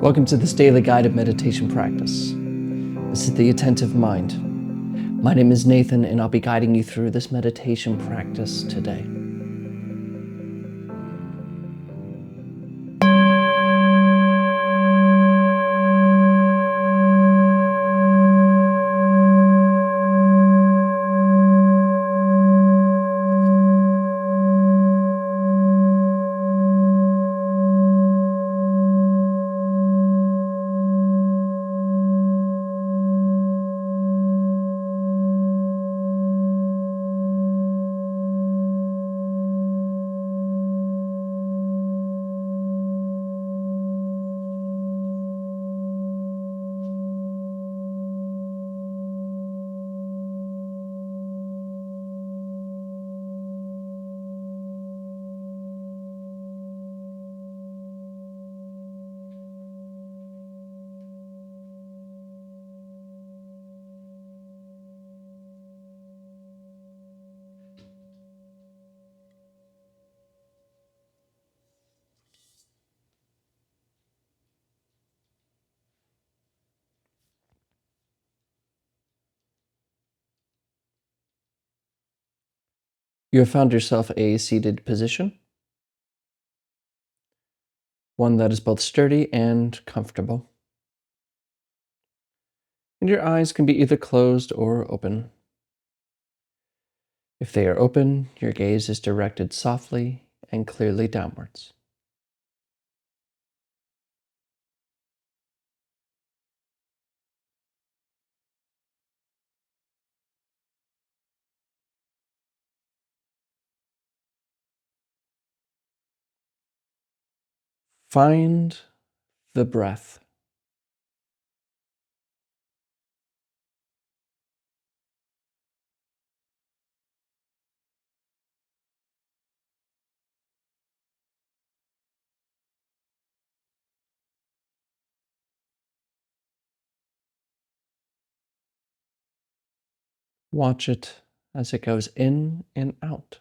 Welcome to this daily guided meditation practice. This is the Attentive Mind. My name is Nathan, and I'll be guiding you through this meditation practice today. You have found yourself a seated position, one that is both sturdy and comfortable. And your eyes can be either closed or open. If they are open, your gaze is directed softly and clearly downwards. Find the breath. Watch it as it goes in and out.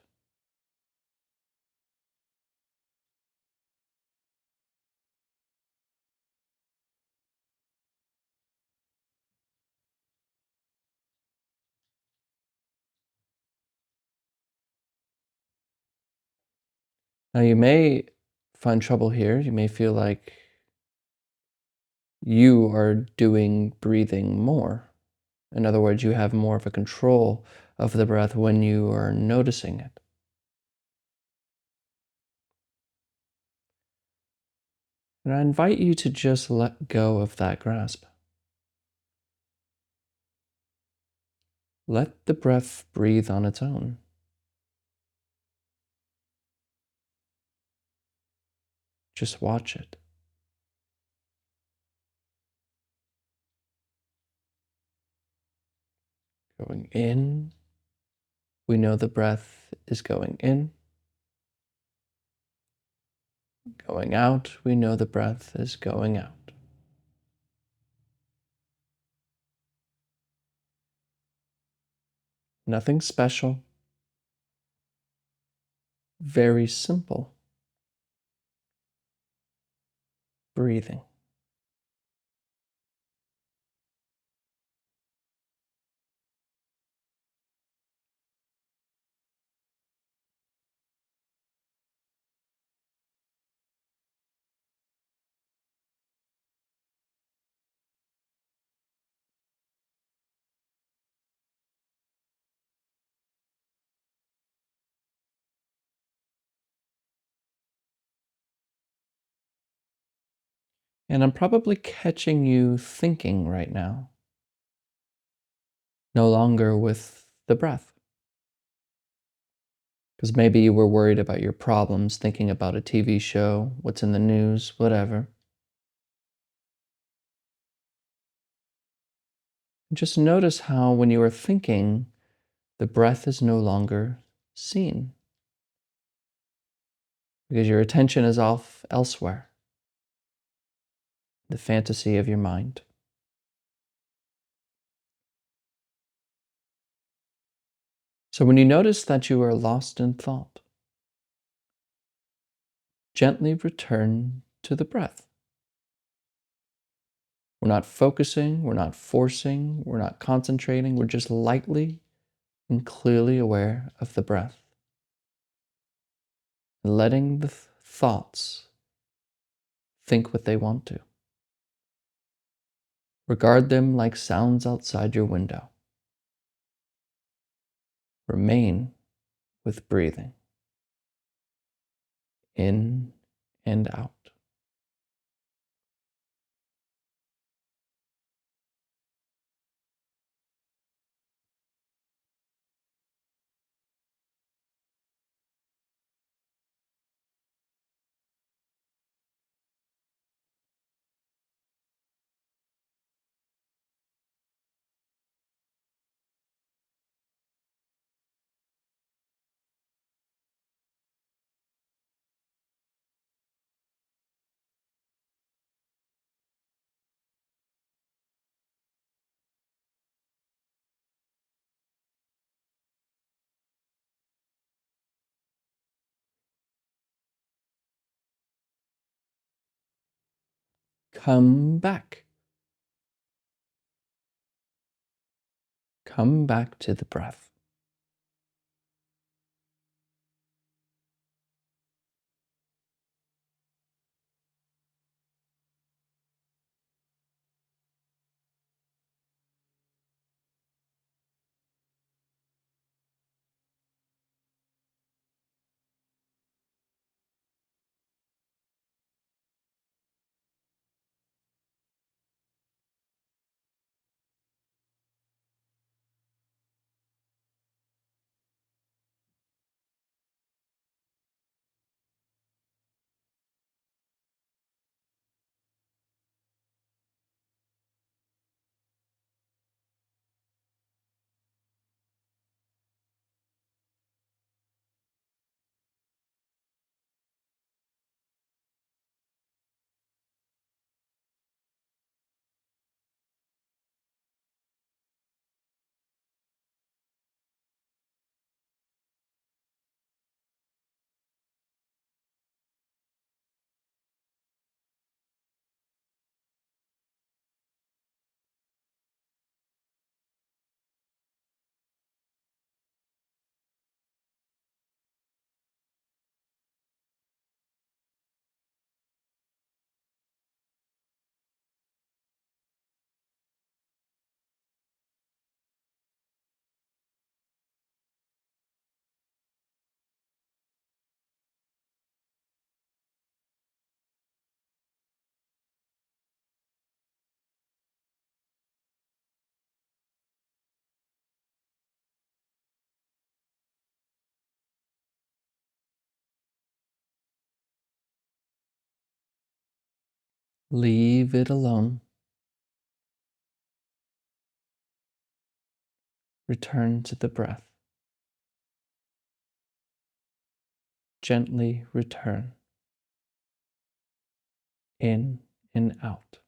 Now, you may find trouble here. You may feel like you are doing breathing more. In other words, you have more of a control of the breath when you are noticing it. And I invite you to just let go of that grasp. Let the breath breathe on its own. Just watch it. Going in, we know the breath is going in. Going out, we know the breath is going out. Nothing special. Very simple. Breathing. And I'm probably catching you thinking right now, no longer with the breath. Because maybe you were worried about your problems, thinking about a TV show, what's in the news, whatever. And just notice how, when you are thinking, the breath is no longer seen because your attention is off elsewhere, the fantasy of your mind. So when you notice that you are lost in thought, gently return to the breath. We're not focusing, we're not forcing, we're not concentrating, we're just lightly and clearly aware of the breath. Letting the thoughts think what they want to. Regard them like sounds outside your window. Remain with breathing. In and out. Come back. Come back to the breath. Leave it alone. Return to the breath. Gently return. In and out.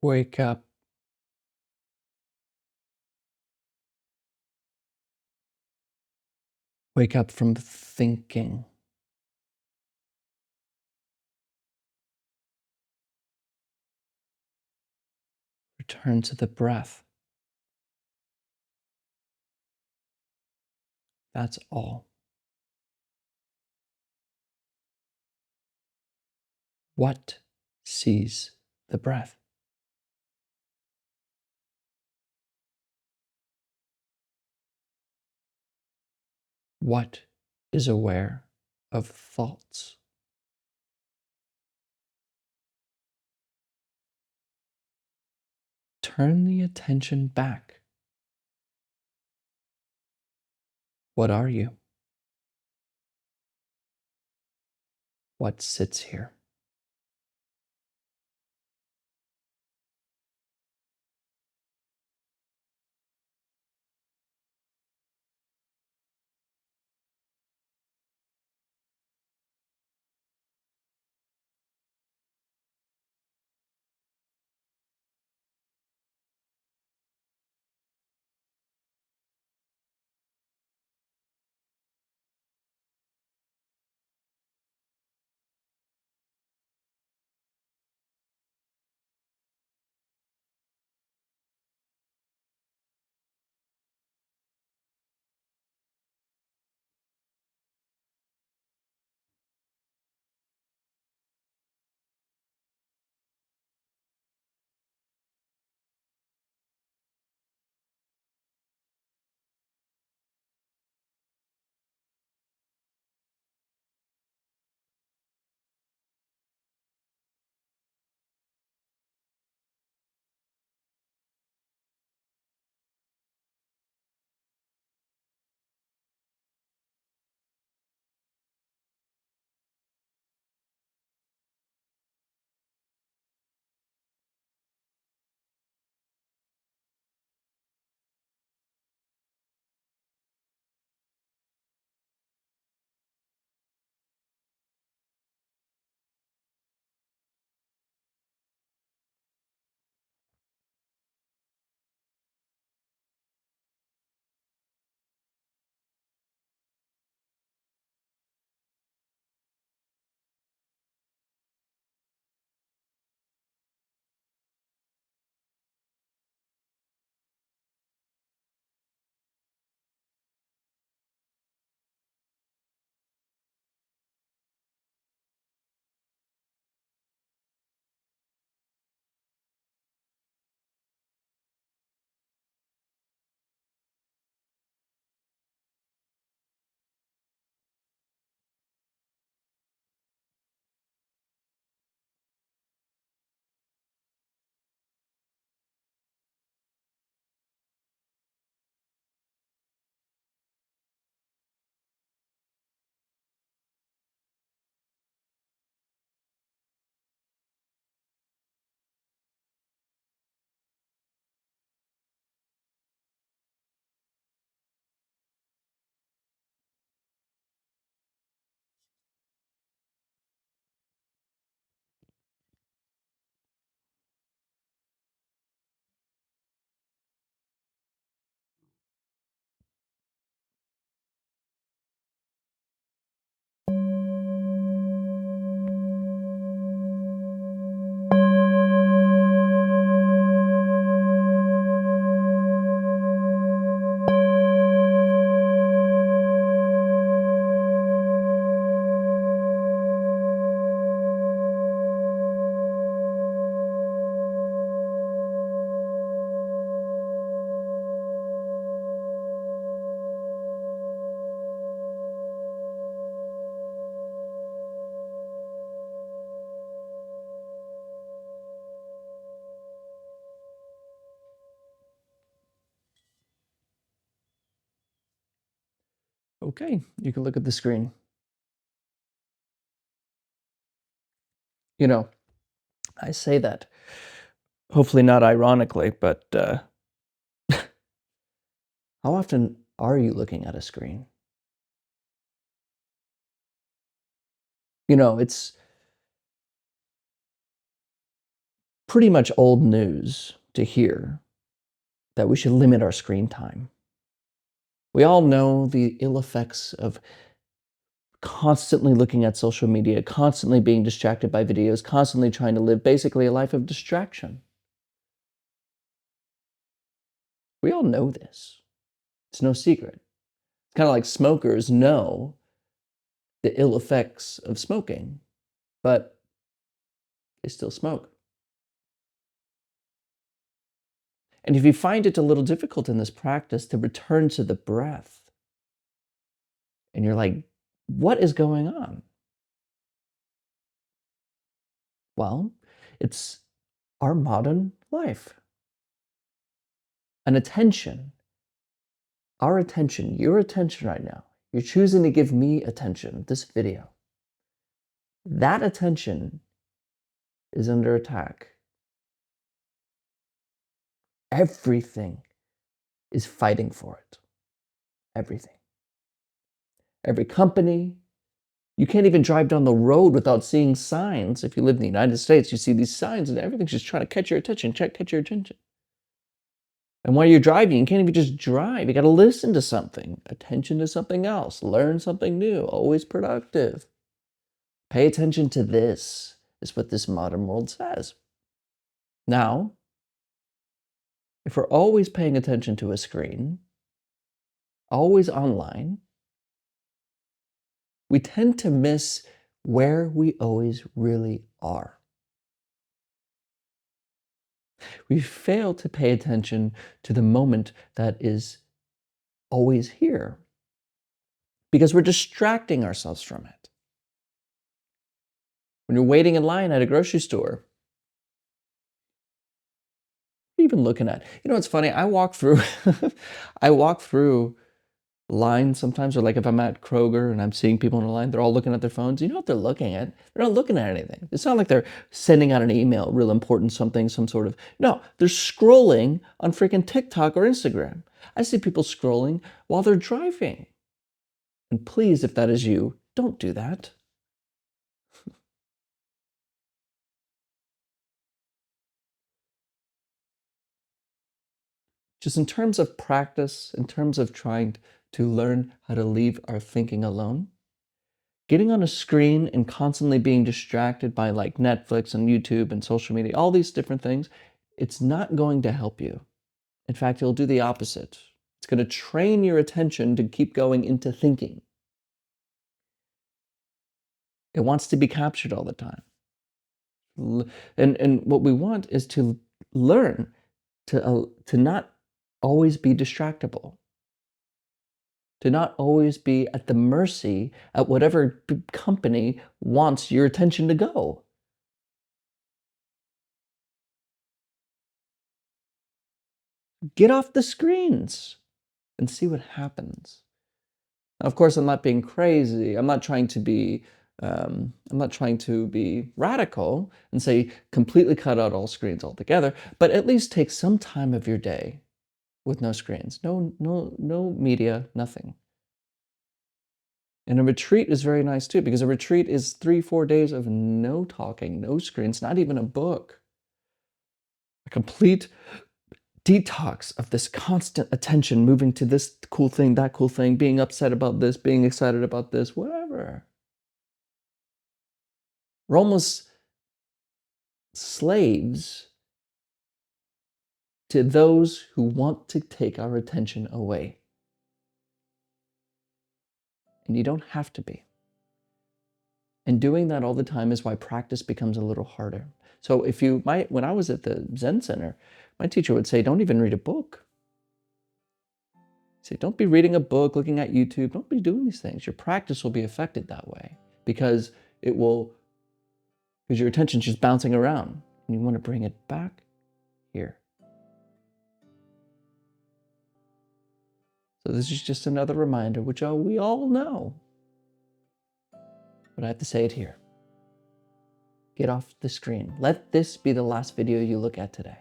Wake up. Wake up from thinking. Return to the breath. That's all. What sees the breath? What is aware of thoughts? Turn the attention back. What are you? What sits here? Okay, you can look at the screen. You know, I say that, hopefully not ironically, but how often are you looking at a screen? It's pretty much old news to hear that we should limit our screen time. We all know the ill effects of constantly looking at social media, constantly being distracted by videos, constantly trying to live basically a life of distraction. We all know this. It's no secret. It's kind of like smokers know the ill effects of smoking, but they still smoke. And if you find it a little difficult in this practice to return to the breath, and you're like, what is going on? Well, it's our modern life. An attention, our attention, your attention right now. You're choosing to give me attention, this video. That attention is under attack. Everything is fighting for it. Everything. Every company. You can't even drive down the road without seeing signs. If you live in the United States, you see these signs and everything's just trying to catch your attention, catch your attention. And while you're driving, you can't even just drive. You got to listen to something, attention to something else, learn something new, always productive. Pay attention to this, is what this modern world says. Now, if we're always paying attention to a screen, always online, we tend to miss where we always really are. We fail to pay attention to the moment that is always here because we're distracting ourselves from it. When you're waiting in line at a grocery store, what are you even looking at? You know, it's funny. I walk through, I walk through lines sometimes, or like if I'm at Kroger and I'm seeing people in a line, they're all looking at their phones. You know what they're looking at? They're not looking at anything. It's not like they're sending out an email, real important something, some sort of, no, they're scrolling on freaking TikTok or Instagram. I see people scrolling while they're driving. And please, if that is you, don't do that. Just in terms of practice, in terms of trying to learn how to leave our thinking alone, getting on a screen and constantly being distracted by like Netflix and YouTube and social media, all these different things, it's not going to help you. In fact, it'll do the opposite. It's going to train your attention to keep going into thinking. It wants to be captured all the time. And what we want is to learn to not always be distractible, to not always be at the mercy at whatever company wants your attention to go. Get off the screens and see what happens. Now, of course, I'm not being crazy. I'm not trying to be radical and say completely cut out all screens altogether, but at least take some time of your day with no screens, no media, nothing. And a retreat is very nice too, because a retreat is 3-4 days of no talking, no screens, not even a book. A complete detox of this constant attention moving to this cool thing, that cool thing, being upset about this, being excited about this, whatever. We're almost slaves to those who want to take our attention away. And you don't have to be. And doing that all the time is why practice becomes a little harder. So when I was at the Zen Center, my teacher would say, don't even read a book. He'd say, don't be reading a book, looking at YouTube, don't be doing these things. Your practice will be affected that way because your attention's just bouncing around and you want to bring it back here. So this is just another reminder, which we all know, but I have to say it here. Get off the screen. Let this be the last video you look at today.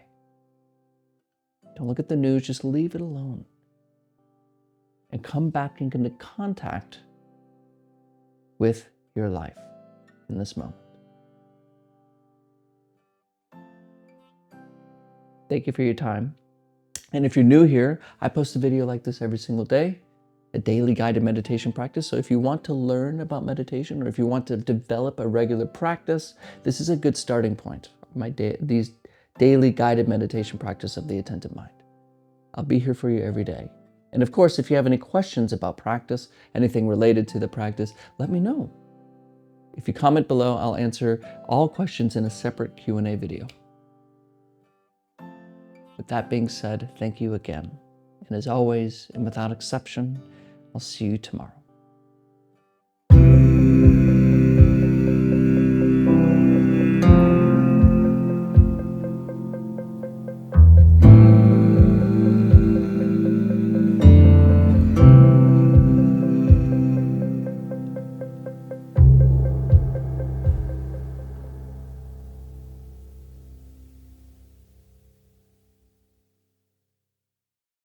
Don't look at the news, just leave it alone. And come back into contact with your life in this moment. Thank you for your time. And if you're new here, I post a video like this every single day, a daily guided meditation practice. So if you want to learn about meditation, or if you want to develop a regular practice, this is a good starting point. These daily guided meditation practice of the Attentive Mind. I'll be here for you every day. And of course, if you have any questions about practice, anything related to the practice, let me know. If you comment below, I'll answer all questions in a separate Q&A video. With that being said, thank you again. And as always, and without exception, I'll see you tomorrow.